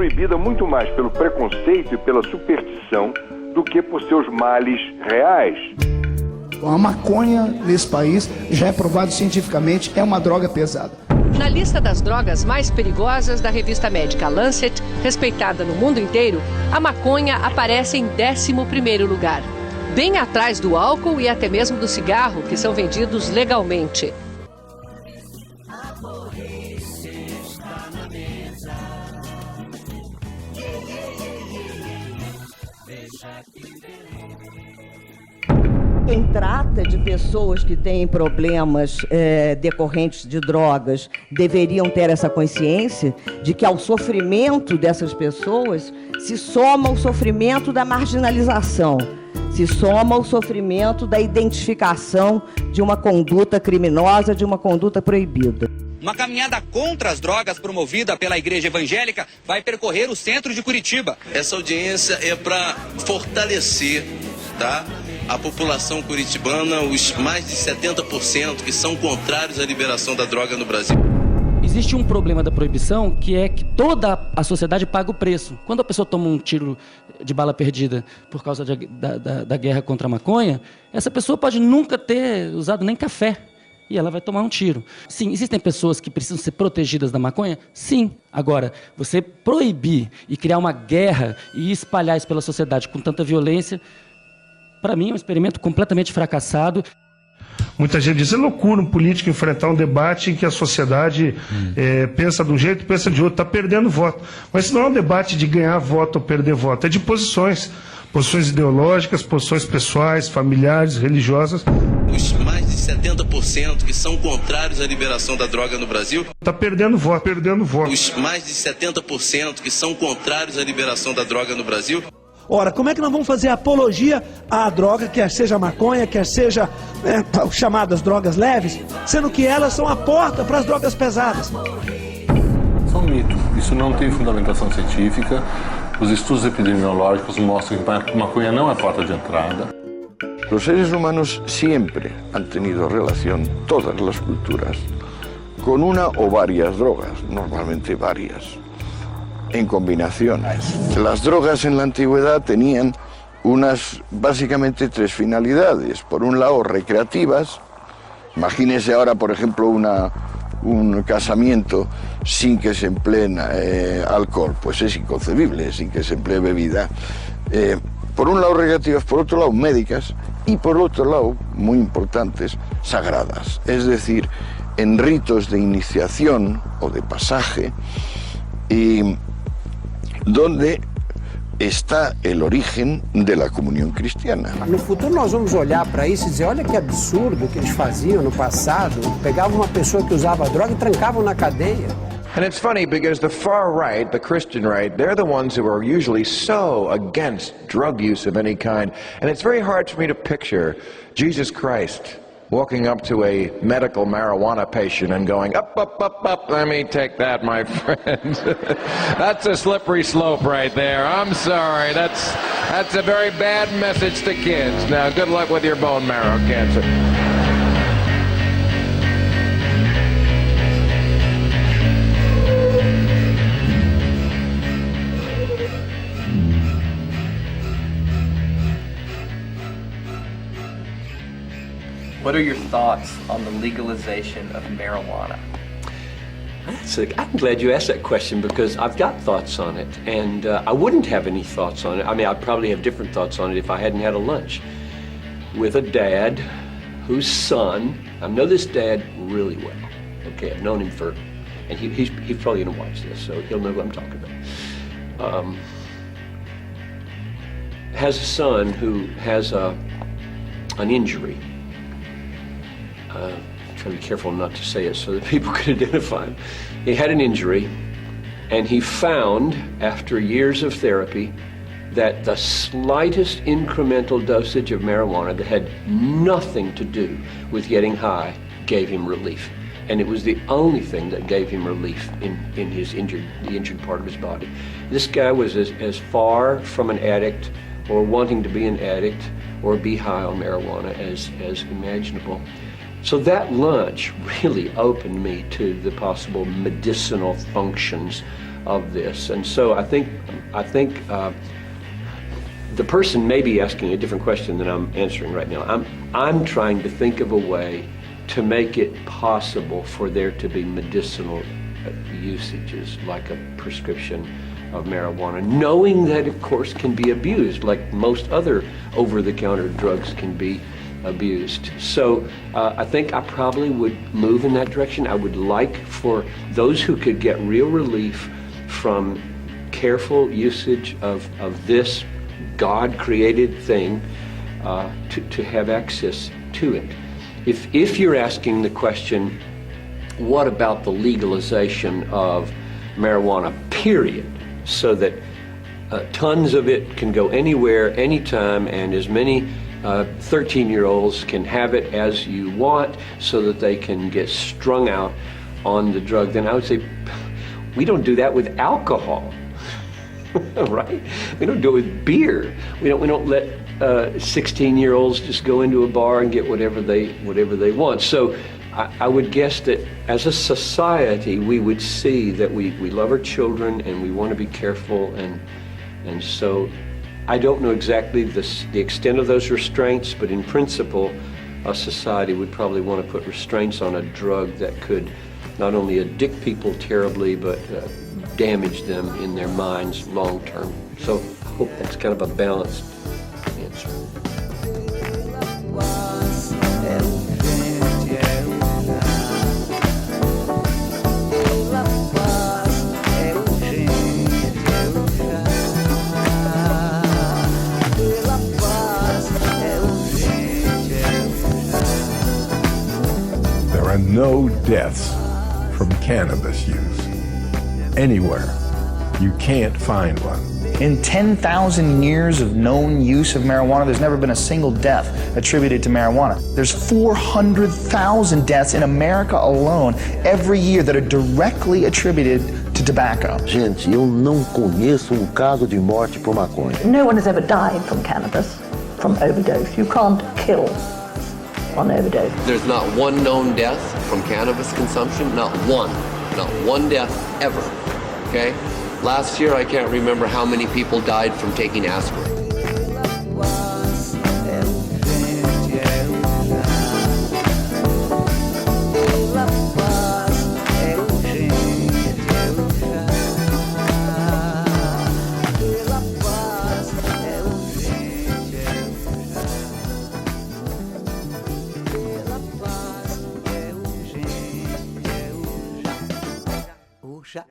proibida muito mais pelo preconceito e pela superstição do que por seus males reais. A maconha nesse país, já é provado cientificamente, é uma droga pesada. Na lista das drogas mais perigosas da revista médica Lancet, respeitada no mundo inteiro, a maconha aparece em 11º lugar, bem atrás do álcool e até mesmo do cigarro, que são vendidos legalmente. Quem trata de pessoas que têm problemas decorrentes de drogas deveriam ter essa consciência de que ao sofrimento dessas pessoas se soma o sofrimento da marginalização, se soma o sofrimento da identificação de uma conduta criminosa, de uma conduta proibida. Uma caminhada contra as drogas promovida pela Igreja Evangélica vai percorrer o centro de Curitiba. Essa audiência é para fortalecer, tá? A população curitibana, os mais de 70% que são contrários à liberação da droga no Brasil. Existe um problema da proibição, que é que toda a sociedade paga o preço. Quando a pessoa toma um tiro de bala perdida por causa da guerra contra a maconha, essa pessoa pode nunca ter usado nem café e ela vai tomar um tiro. Sim, existem pessoas que precisam ser protegidas da maconha? Sim. Agora, você proibir e criar uma guerra e espalhar isso pela sociedade com tanta violência, para mim é um experimento completamente fracassado. Muita gente diz, é loucura um político enfrentar um debate em que a sociedade pensa de um jeito, pensa de outro, está perdendo voto. Mas isso não é um debate de ganhar voto ou perder voto, é de posições. Posições ideológicas, posições pessoais, familiares, religiosas. Os mais de 70% que são contrários à liberação da droga no Brasil. Está perdendo voto, perdendo voto. Os mais de 70% que são contrários à liberação da droga no Brasil. Ora, como é que nós vamos fazer apologia à droga, quer seja a maconha, quer seja chamadas drogas leves, sendo que elas são a porta para as drogas pesadas? São mitos. Isso não tem fundamentação científica. Os estudos epidemiológicos mostram que a maconha não é porta de entrada. Os seres humanos sempre han tenido relación, todas las culturas, con una o varias drogas, normalmente varias, en combinación. Las drogas en la antigüedad tenían básicamente tres finalidades. Por un lado, recreativas. Imagínese ahora, por ejemplo, un casamiento sin que se empleen alcohol, pues es inconcebible, sin que se emplee bebida. Por un lado recreativas, por otro lado médicas y por otro lado, muy importantes, sagradas. Es decir, en ritos de iniciación o de pasaje, y donde está el origen de la comunhão cristiana. No futuro nós vamos olhar para isso e dizer, olha que absurdo que eles faziam no passado, pegavam uma pessoa que usava droga e trancavam na cadeia. And it's funny because the far right, the Christian right, they're the ones who are usually so against drug use of any kind. And it's very hard for me to picture Jesus Christ walking up to a medical marijuana patient and going, up, let me take that, my friend. That's a slippery slope right there. I'm sorry, that's a very bad message to kids. Now, good luck with your bone marrow cancer. What are your thoughts on the legalization of marijuana? I'm glad you asked that question because I've got thoughts on it, and I wouldn't have any thoughts on it. I mean, I'd probably have different thoughts on it if I hadn't had a lunch with a dad whose son, I know this dad really well. Okay, I've known him for, and he's probably gonna watch this, so he'll know who I'm talking about. Has a son who has an injury. Try to be careful not to say it so that people can identify him. He had an injury, and he found, after years of therapy, that the slightest incremental dosage of marijuana that had nothing to do with getting high gave him relief. And it was the only thing that gave him relief in the injured part of his body. This guy was as far from an addict or wanting to be an addict or be high on marijuana as imaginable. So that lunch really opened me to the possible medicinal functions of this. And so I think the person may be asking a different question than I'm answering right now. I'm trying to think of a way to make it possible for there to be medicinal usages, like a prescription of marijuana, knowing that, of course, can be abused, like most other over-the-counter drugs can be abused. So I think I probably would move in that direction. I would like for those who could get real relief from careful usage of this God-created thing to have access to it. If you're asking the question, what about the legalization of marijuana, period, so that tons of it can go anywhere, anytime, and as many 13-year-olds can have it as you want so that they can get strung out on the drug, then I would say we don't do that with alcohol. Right? We don't do it with beer. We don't let 16-year-olds just go into a bar and get whatever they want. So I would guess that as a society we would see that we love our children and we want to be careful, and so I don't know exactly the extent of those restraints, but in principle a society would probably want to put restraints on a drug that could not only addict people terribly but damage them in their minds long term. So I hope that's kind of a balanced answer. There are no deaths from cannabis use. Anywhere. You can't find one. In 10,000 years of known use of marijuana, there's never been a single death attributed to marijuana. There's 400,000 deaths in America alone every year that are directly attributed to tobacco. Gente, eu não conheço caso de morte por maconha. No one has ever died from cannabis, from overdose. You can't kill on overdose. There's not one known death from cannabis consumption, not one death ever, okay? Last year, I can't remember how many people died from taking aspirin. Puxa.